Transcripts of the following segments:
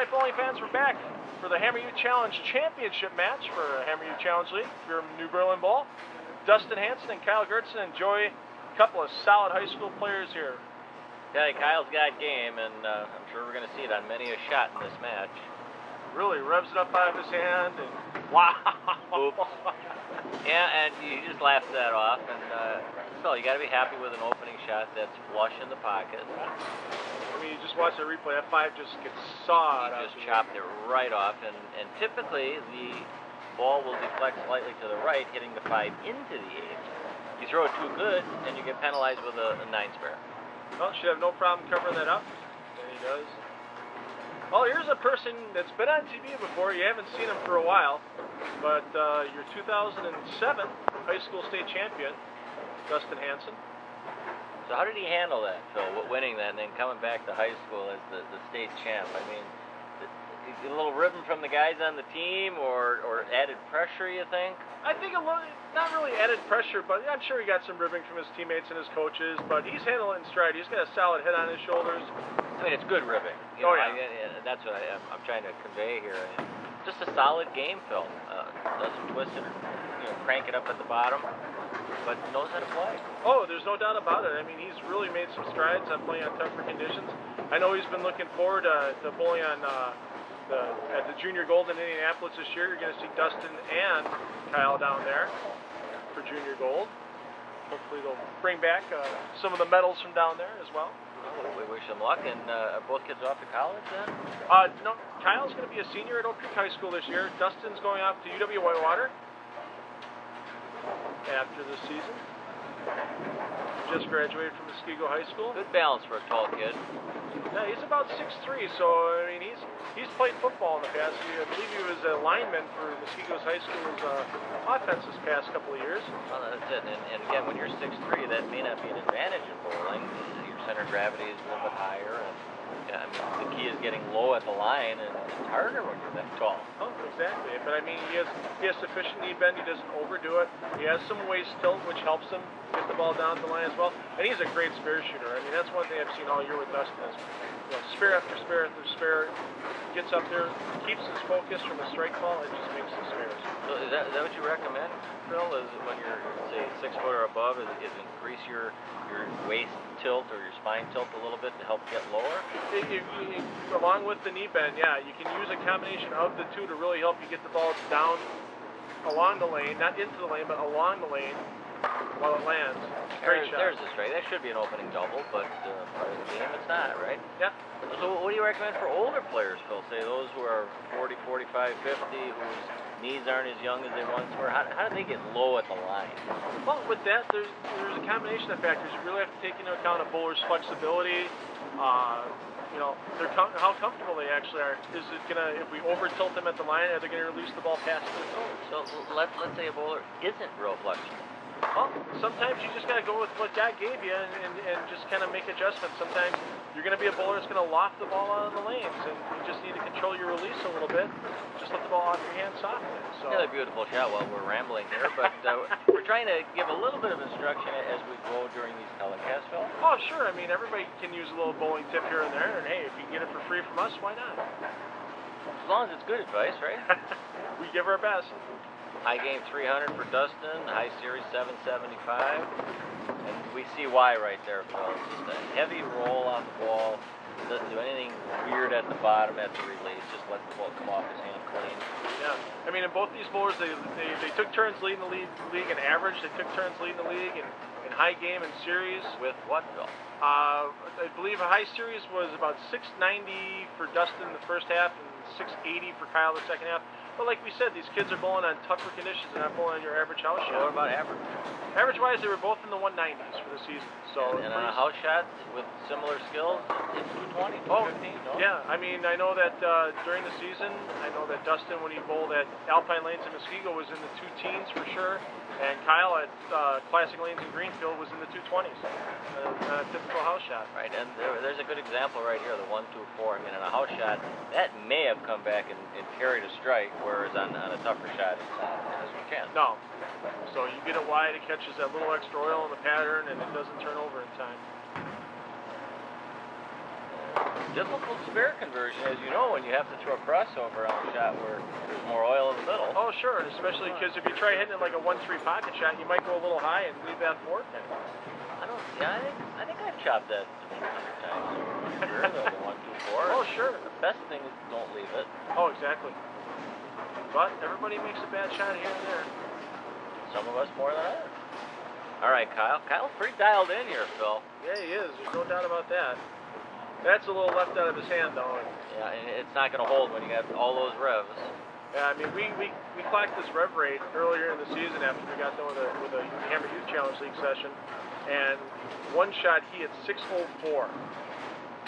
Alright, bowling fans, we're back for the Hammer U Challenge Championship match for Hammer U Challenge League for New Berlin Bowl. Dustin, Hanson, and Kyle Geurtsen enjoy a couple of solid high school players here. Yeah, Kyle's got game, and I'm sure we're going to see it on many a shot in this match. Really revs it up out of his hand, and wow! Oops. Yeah, and you just laughed that off, and so you got to be happy with an opening shot that's flush in the pocket. I mean, you just watch the replay. That 5 just gets sawed. You just chopped it right off, and typically the ball will deflect slightly to the right, hitting the 5 into the 8. You throw it too good, and you get penalized with a 9 spare. Well, should have no problem covering that up. And he does. Well, here's a person that's been on TV before. You haven't seen him for a while, but your 2007 high school state champion, Dustin Hanson. So how did he handle that, Phil, winning that and then coming back to high school as the state champ? I mean, a little ribbon from the guys on the team or added pressure, you think? I think a little, not really added pressure, but I'm sure he got some ribbing from his teammates and his coaches, but he's handling it in stride. He's got a solid head on his shoulders. I mean, it's good ribbing. That's what I'm trying to convey here. I mean, just a solid game, Phil. Doesn't twist it or crank it up at the bottom, but knows how to play. Oh, there's no doubt about it. I mean, he's really made some strides on playing on tougher conditions. I know he's been looking forward to bowling on at the Junior Gold in Indianapolis this year. You're going to see Dustin and Kyle down there for Junior Gold. Hopefully they'll bring back some of the medals from down there as well. Well, we wish them luck. And are both kids off to college then? No, Kyle's going to be a senior at Oak Creek High School this year. Dustin's going off to UW Whitewater after this season. Just graduated from Muskego High School. Good balance for a tall kid. Yeah, he's about 6'3", so I mean he's played football in the past. I believe he was a lineman for Muskego's High School's offense this past couple of years. Well, that's it. And again, when you're 6'3", that may not be an advantage in bowling. Your center of gravity is a little bit higher, and I mean, the key is getting low at the line, and it's harder when you're that tall. Oh, exactly. But I mean, he has sufficient knee bend. He doesn't overdo it. He has some waist tilt, which helps him get the ball down to the line as well. And he's a great spare shooter. I mean, that's one thing I've seen all year with Dustin is, spare after spare after spare. Gets up there, keeps his focus from a strike ball, and just makes the spares. So is that what you recommend, Phil? Is when you're say 6 foot or above, is increase your waist tilt or your spine tilt a little bit to help get lower? Along with the knee bend, yeah, you can use a combination of the two to really help you get the ball down along the lane, not into the lane, but along the lane while it lands. Great shot. There's the strike. That should be an opening double, but part of the game it's not, right? Yeah. So what do you recommend for older players, Phil? Say those who are 40, 45, 50, whose knees aren't as young as they once were. How do they get low at the line? Well, with that, there's a combination of factors. You really have to take into account a bowler's flexibility. How comfortable they actually are. Is it gonna, if we over tilt them at the line, are they gonna release the ball past their toes? So let's say a bowler isn't real flexible. Well, sometimes you just got to go with what God gave you and just kind of make adjustments. Sometimes you're going to be a bowler that's going to loft the ball out of the lanes, and you just need to control your release a little bit. Just let the ball off your hand softly. So. Another beautiful shot while we're rambling here, but we're trying to give a little bit of instruction as we go during these telecasts, Phil. Oh, sure. I mean, everybody can use a little bowling tip here and there, and hey, if you can get it for free from us, why not? As long as it's good advice, right? We give our best. High game 300 for Dustin, high series 775, and we see why right there, Phil. Just a heavy roll on the ball, doesn't do anything weird at the bottom at the release, just let the ball come off his hand clean. Yeah, I mean, in both these bowlers, they took turns leading the league in average, they took turns leading the league in high game and series. With what, Phil? I believe a high series was about 690 for Dustin in the first half and 680 for Kyle the second half. But like we said, these kids are bowling on tougher conditions. They're not bowling on your average house shot. What about average? Average-wise, they were both in the 190s for the season. So and on a house shot with similar skills, it's 220, 215, no? Yeah, I mean, I know that during the season, I know that Dustin, when he bowled at Alpine Lanes in Muskego, was in the 2 teens for sure. And Kyle at Classic Lanes in Greenfield was in the 220s. A typical house shot. Right, and there's a good example right here, the 1-2-4. I mean, on a house shot, that may have come back and carried a strike, whereas on a tougher shot, it's not as we can. No. So you get it wide, it catches that little extra oil in the pattern, and it doesn't turn over in time. Difficult spare conversion, as you know, when you have to throw a crossover on a shot where there's more oil in the middle. Oh, sure, and especially because if you try hitting it like a 1-3 pocket shot, you might go a little high and leave that fork in. I think I've chopped that 100 times. Sure, the 1-2-4. Oh, sure. The best thing is don't leave it. Oh, exactly. But everybody makes a bad shot here and there. Some of us more than others. All right, Kyle. Kyle's pretty dialed in here, Phil. Yeah, he is. There's no doubt about that. That's a little left out of his hand, though. Yeah, and it's not going to hold when you got all those revs. Yeah, I mean, we clocked this rev rate earlier in the season after we got done with a Hammer Youth Challenge League session, and one shot he hit 604.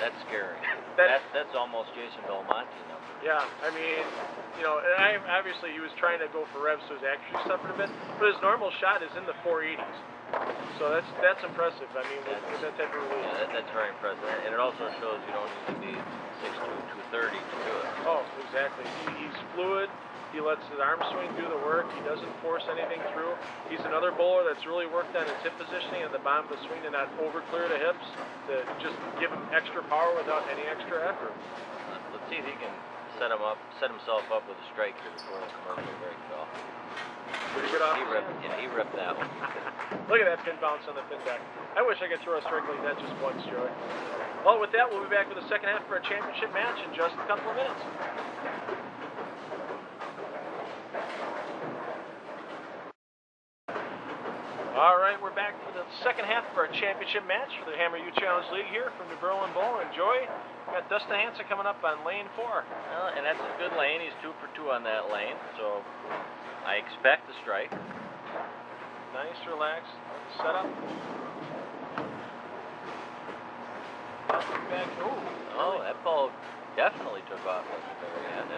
That's scary. That's almost Jason Belmonte number. Yeah, I mean, you know, and obviously he was trying to go for revs, so his actually suffered a bit, but his normal shot is in the 480s. So that's impressive. I mean, with that type of release. Yeah, that's very impressive, and it also shows you don't need to be 6'2", 230 to do it. Oh, exactly. He's fluid. He lets his arm swing do the work. He doesn't force anything through. He's another bowler that's really worked on his hip positioning at the bottom of the swing to not over clear the hips, to just give him extra power without any extra effort. Let's see if he can set himself up with a strike here before the commercial break, Phil. Pretty good off. He ripped that one. Look at that pin bounce on the pin deck. I wish I could throw a strike like that just once, Joey. Well, with that, we'll be back with the second half for our championship match in just a couple of minutes. All right, we're back for the second half of our championship match for the Hammer Youth Challenge League here from New Berlin Bowl. And Joey, we got Dustin Hanson coming up on lane 4. Well, and that's a good lane. He's 2 for 2 on that lane, so I expect a strike. Nice, relaxed setup. Back. Oh, that ball definitely took off at the very end. I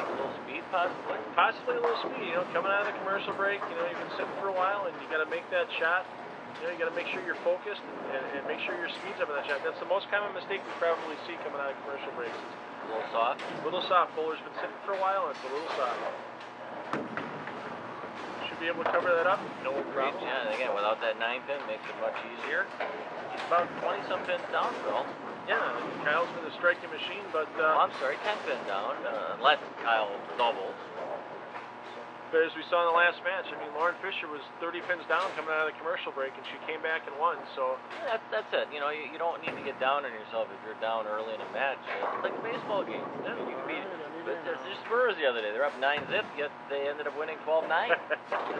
think a little speed, possibly. Possibly a little speed. You know, coming out of the commercial break, you know, you've been sitting for a while, and you got to make that shot. You know, you got to make sure you're focused and make sure your speed's up in that shot. That's the most common mistake we probably see coming out of commercial breaks. A little soft. A little soft. Bowler's been sitting for a while, and it's a little soft. Should be able to cover that up. No problem. Yeah, and again, without that 9-pin, makes it much easier. He's about 20-some pins down, Phil. Yeah, Kyle's been a striking machine, but... I'm sorry, 10 pin down, unless Kyle doubles. But as we saw in the last match, I mean, Lauren Fisher was 30 pins down coming out of the commercial break, and she came back and won, so... Yeah, that's it. You know, you don't need to get down on yourself if you're down early in a match. It's like a baseball game. Yeah, you can be... There's Spurs the other day. They're up 9-zip, yet they ended up winning 12-9. I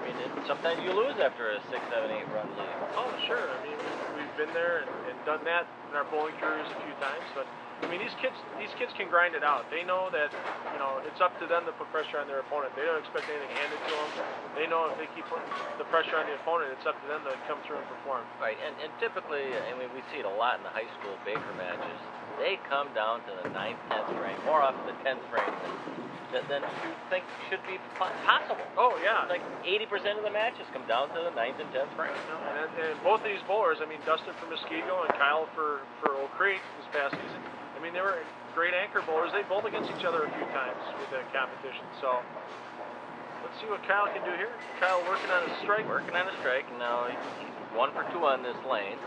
mean, sometimes you lose after a 6, 7, 8 run lead. Oh, sure. I mean, we've been there and done that in our bowling careers a few times, but I mean, these kids can grind it out. They know that, you know, it's up to them to put pressure on their opponent. They don't expect anything handed to them. They know if they keep putting the pressure on the opponent, it's up to them to come through and perform. Right, and typically, I mean, we see it a lot in the high school Baker matches. They come down to the 9th, 10th frame, more often the 10th frame than you think should be possible. Oh, yeah. Like 80% of the matches come down to the 9th and 10th frame. And both of these bowlers, I mean, Dustin for Muskego and Kyle for Oak Creek this past season, I mean, they were great anchor bowlers. They bowled against each other a few times with the competition. So let's see what Kyle can do here. Kyle working on his strike. Working on his strike, and now he's 1 for 2 on this lane.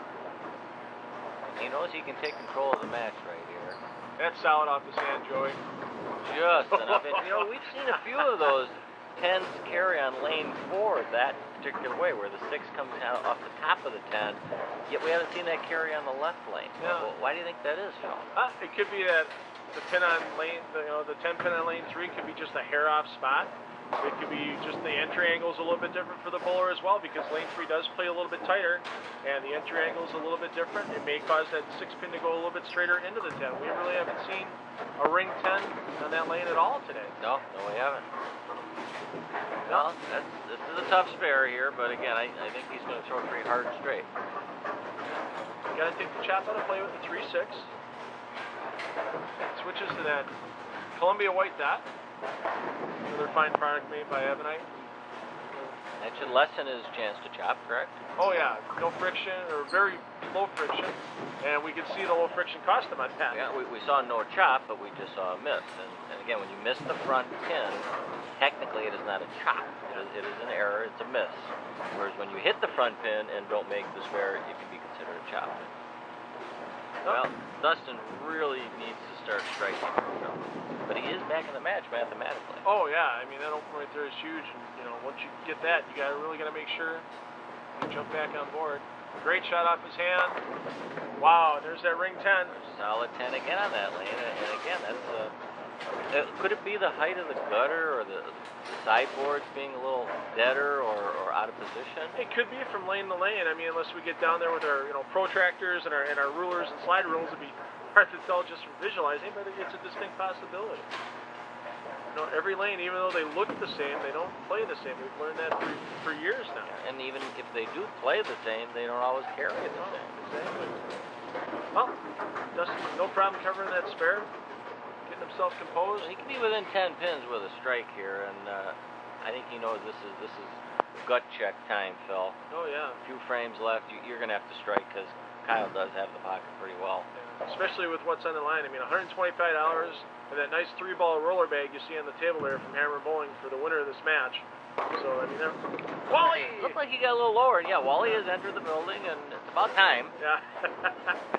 He knows he can take control of the match right here. That's solid off the sand, Joey. Just enough. And, you know, we've seen a few of those 10s carry on lane 4 that particular way, where the 6 comes out off the top of the 10, yet we haven't seen that carry on the left lane. Yeah. Well, why do you think that is, Phil? It could be that the pin on lane, the 10 pin on lane 3 could be just a hair off spot. It could be just the entry angle is a little bit different for the bowler as well, because lane 3 does play a little bit tighter, and the entry angle is a little bit different. It may cause that 6 pin to go a little bit straighter into the 10. We really haven't seen a ring 10 on that lane at all today. No, we haven't. Well, this is a tough spare here, but again, I think he's going to throw it pretty hard and straight. You got to take the chop out of play with the 3-6. Switches to that Columbia white dot. Another fine product made by Ebonite. That should lessen his chance to chop, correct? Oh yeah, no friction, or very low friction, and we could see the low friction cost him on that. Yeah, we saw no chop, but we just saw a miss. And again, when you miss the front pin, technically it is not a chop. It is an error, it's a miss. Whereas when you hit the front pin and don't make the spare, it can be considered a chop. Well, Dustin really needs to start striking, but he is back in the match mathematically. Oh yeah, I mean that open right there is huge, and once you get that, you really got to make sure you jump back on board. Great shot off his hand. Wow, there's that ring 10. Solid 10 again on that lane, and again, that's could it be the height of the gutter or the sideboards being a little deader or out of position? It could be from lane to lane. I mean, unless we get down there with our protractors and our rulers and slide rules, it'd be hard to tell just from visualizing, but it's a distinct possibility. Every lane, even though they look the same, they don't play the same. We've learned that for years now. And even if they do play the same, they don't always carry it the same. Exactly. Well, Dustin, no problem covering that spare. Getting himself composed. He can be within 10 pins with a strike here, and I think he knows this is gut check time, Phil. Oh yeah. A few frames left. You're going to have to strike because Kyle does have the pocket pretty well. Yeah. Especially with what's on the line. I mean, $125 and that nice 3-ball roller bag you see on the table there from Hammer Bowling for the winner of this match. So I mean, Wally! Looked like he got a little lower, and yeah, Wally has entered the building, and it's about time. Yeah.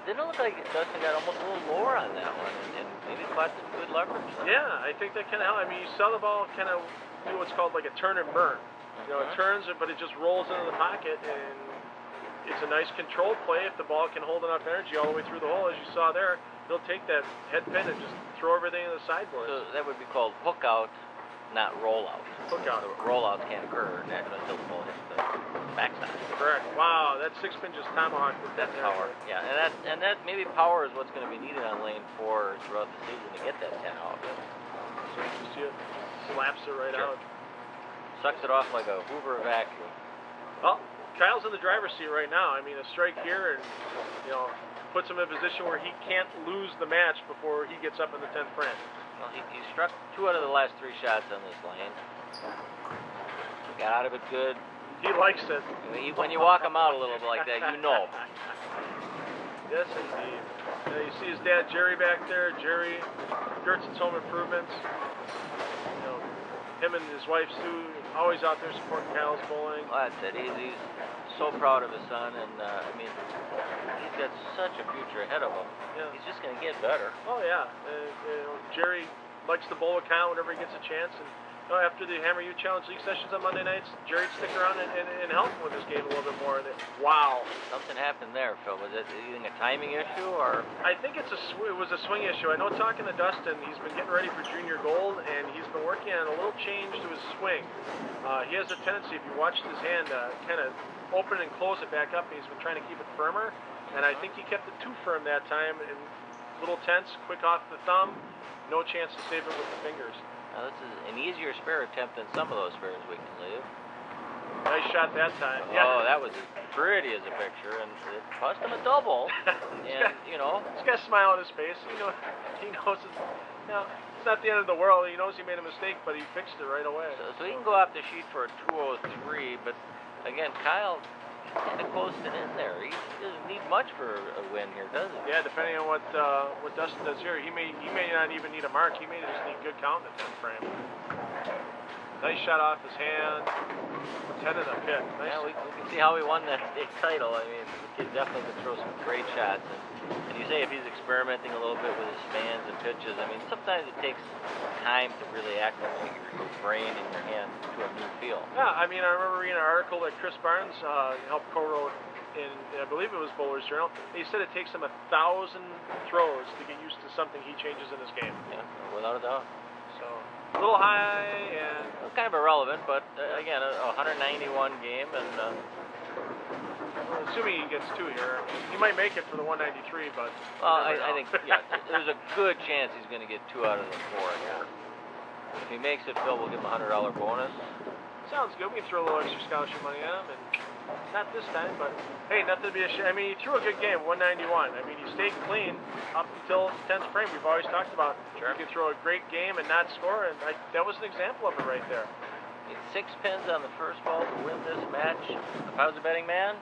Didn't it look like Dustin got almost a little lower on that one, and maybe caught some good leverage? Yeah, I think that kind of helped. I mean, you saw the ball kind of do what's called like a turn and burn. It turns, but it just rolls into the pocket, and it's a nice controlled play. If the ball can hold enough energy all the way through the hole, as you saw there, he'll take that head pin and just throw everything in the sideboards. So that would be called hook out, not roll out. Hook out. So rollouts can't occur naturally until the ball hits the backside. Correct. Wow, that 6-pin just tomahawked with that power. Yeah, and that maybe power is what's going to be needed on lane 4 throughout the season to get that 10 out. So you see it slaps it right out. Sucks it off like a Hoover vacuum. Well, Kyle's in the driver's seat right now. I mean, a strike here, and puts him in a position where he can't lose the match before he gets up in the 10th frame. Well, he struck 2 out of the last 3 shots on this lane. Got out of it good. He likes it. When you walk him out a little bit like that, you know. Yes, indeed. You see his dad, Jerry, back there. Jerry, Geurtsen's Home Improvements. Him and his wife, Sue, always out there supporting Kyle's bowling. Well, that's it. He's so proud of his son, and I mean, he's got such a future ahead of him. Yeah. He's just going to get better. Oh, yeah. Jerry likes to bowl with Kyle whenever he gets a chance, and after the Hammer U Challenge League sessions on Monday nights, Jerry'd stick around and help him with his game a little bit more. Wow. Something happened there, Phil. Was it a timing issue, or? I think it was a swing issue. I know talking to Dustin, he's been getting ready for Junior Gold, and he's been working on a little change to his swing. He has a tendency, if you watched his hand, kind of open and close it back up, and he's been trying to keep it firmer. And I think he kept it too firm that time, and a little tense, quick off the thumb, no chance to save it with the fingers. Now, this is an easier spare attempt than some of those spares we can leave. Nice shot that time. Yeah. Oh, that was as pretty as a picture, and it cost him a double. And he's got a smile on his face. He knows it's not the end of the world. He knows he made a mistake, but he fixed it right away. So he can go off the sheet for a 203, but again, Kyle kind of closed it in there. He doesn't need much for a win here, does he? Yeah, depending on what Dustin does here, he may not even need a mark. He may just need good count in the 10th frame. Nice shot off his hand. 10 in the pit. Nice. Yeah, we can see how he won that state title. I mean, the kid definitely could throw some great shots. And you say if he's experimenting a little bit with his spans and pitches, I mean, sometimes it takes time to really acclimate your brain and your hand to a new feel. Yeah, I mean, I remember reading an article that Chris Barnes helped co-wrote in, I believe it was Bowler's Journal. He said it takes him 1,000 throws to get used to something he changes in his game. Yeah, without a doubt. So, a little high and... Well, kind of irrelevant, but again, a 191 game, and... assuming he gets 2 here. He might make it for the 193, but... Well, I think, yeah, there's a good chance he's going to get 2 out of the 4 here. If he makes it, Phil, we'll give him a $100 bonus. Sounds good. We can throw a little extra scholarship money at him, and not this time, but hey, nothing to be ashamed. I mean, he threw a good game, 191. I mean, he stayed clean up until 10th frame. We've always talked about you can throw a great game and not score, and that was an example of it right there. Need 6 pins on the first ball to win this match. If I was a betting man,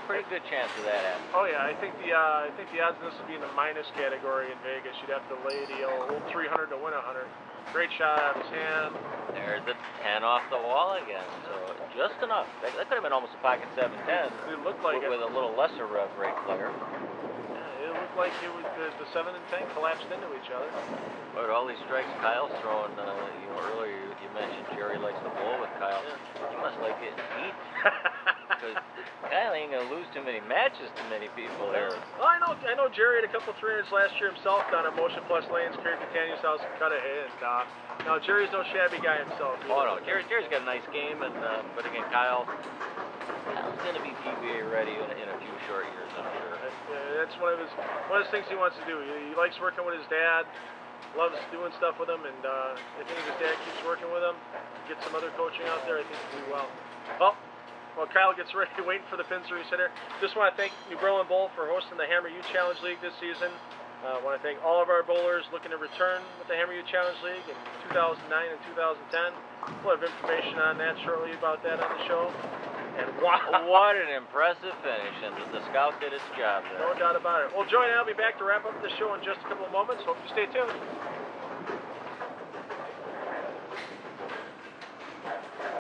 pretty good chance of that happening. Oh yeah, I think the odds of this would be in the minus category in Vegas. You'd have to lay the old 300 to win 100. Great shot out of his hand. There's the 10 off the wall again, so just enough. That could have been almost a pocket 7-10. It looked like with a little lesser rev rate player. Yeah, it looked like it was the 7 and 10 collapsed into each other. But all these strikes Kyle's throwing, you know, earlier you mentioned Jerry likes to bowl with Kyle. Yeah. He must like it heat. Because Kyle ain't gonna lose too many matches to many people here. Well, I know Jerry had a couple 300s last year himself down at Motion Plus Lanes, carried Catania's house and cut ahead. And now Jerry's no shabby guy himself. Oh no, Jerry's got a nice game, and but again, Kyle's gonna be PBA ready in a few short years, I'm sure. That's one of his things he wants to do. He likes working with his dad, loves doing stuff with him, and I think if his dad keeps working with him, get some other coaching out there, I think he'll do well. Well, Kyle gets ready, waiting for the pin series hitter. Just want to thank New Berlin Bowl for hosting the Hammer U Challenge League this season. I want to thank all of our bowlers looking to return with the Hammer U Challenge League in 2009 and 2010. We'll have information on that shortly about that on the show. And wow, what an impressive finish, and the scout did its job there. No doubt about it. Well, Joy and I will be back to wrap up the show in just a couple of moments. Hope you stay tuned.